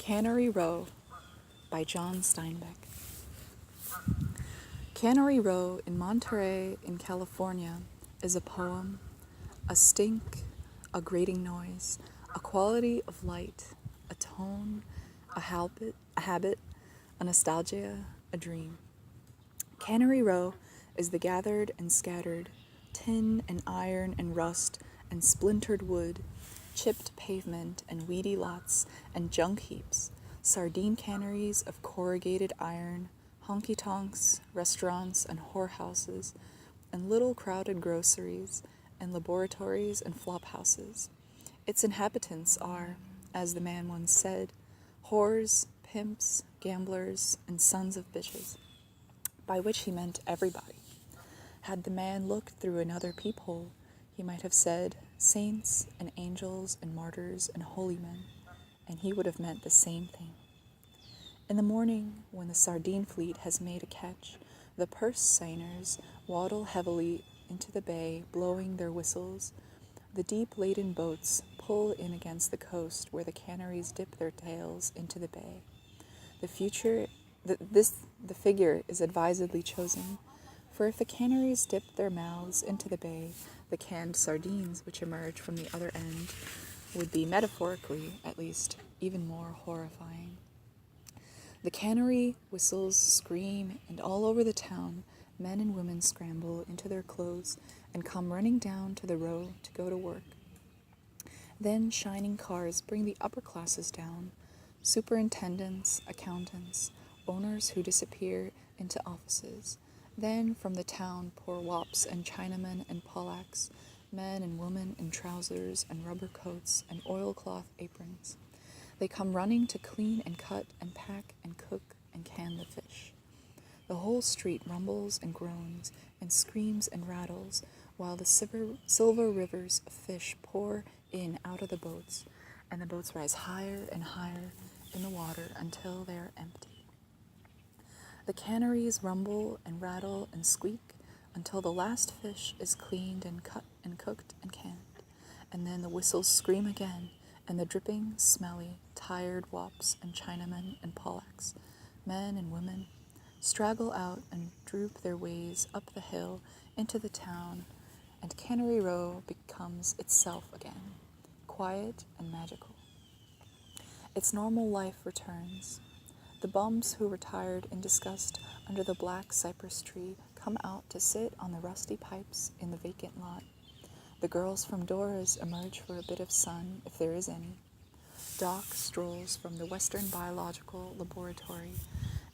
Cannery Row by John Steinbeck. Cannery Row in Monterey in California is a poem, a stink, a grating noise, a quality of light, a tone, a habit, a nostalgia, a dream. Cannery Row is the gathered and scattered tin and iron and rust and splintered wood, chipped pavement and weedy lots and junk heaps, sardine canneries of corrugated iron, honky-tonks, restaurants and whorehouses, and little crowded groceries and laboratories and flophouses. Its inhabitants are, as the man once said, whores, pimps, gamblers, and sons of bitches, by which he meant everybody. Had the man looked through another peephole, he might have said saints and angels and martyrs and holy men, and he would have meant the same thing. In the morning, when the sardine fleet has made a catch, the purse seiners waddle heavily into the bay, blowing their whistles. The deep-laden boats pull in against the coast where the canneries dip their tails into the bay. The figure is advisedly chosen, for if the canneries dip their mouths into the bay, the canned sardines which emerge from the other end would be, metaphorically at least, even more horrifying. The cannery whistles scream, and all over the town, men and women scramble into their clothes and come running down to the row to go to work. Then shining cars bring the upper classes down, superintendents, accountants, owners who disappear into offices. Then from the town pour wops and Chinamen and Polacks, men and women in trousers and rubber coats and oilcloth aprons. They come running to clean and cut and pack and cook and can the fish. The whole street rumbles and groans and screams and rattles while the silver rivers of fish pour in out of the boats, and the boats rise higher and higher in the water until they are empty. The canneries rumble and rattle and squeak until the last fish is cleaned and cut and cooked and canned, and then the whistles scream again, and the dripping, smelly, tired wops and Chinamen and Polacks, men and women, straggle out and droop their ways up the hill into the town, and Cannery Row becomes itself again, quiet and magical. Its normal life returns. The bums who retired in disgust under the black cypress tree come out to sit on the rusty pipes in the vacant lot. The girls from Dora's emerge for a bit of sun, if there is any. Doc strolls from the Western Biological Laboratory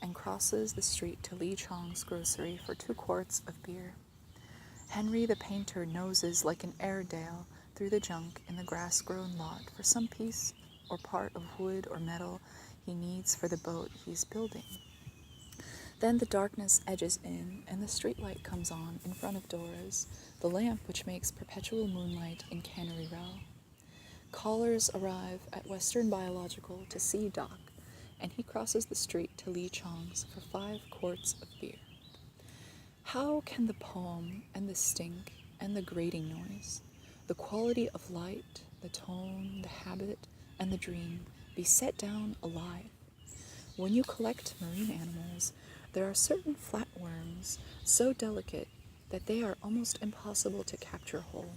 and crosses the street to Lee Chong's grocery for 2 quarts of beer. Henry the painter noses like an Airedale through the junk in the grass-grown lot for some piece or part of wood or metal he needs for the boat he's building. Then the darkness edges in, and the streetlight comes on in front of Dora's, the lamp which makes perpetual moonlight in Cannery Row. Callers arrive at Western Biological to see Doc, and he crosses the street to Lee Chong's for 5 quarts of beer. How can the poem and the stink and the grating noise, the quality of light, the tone, the habit, and the dream be set down alive? When you collect marine animals, there are certain flatworms so delicate that they are almost impossible to capture whole,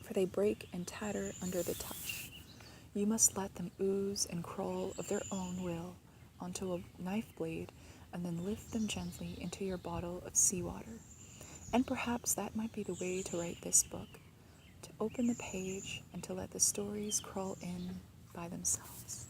for they break and tatter under the touch. You must let them ooze and crawl of their own will onto a knife blade and then lift them gently into your bottle of seawater. And perhaps that might be the way to write this book, to open the page and to let the stories crawl in by themselves.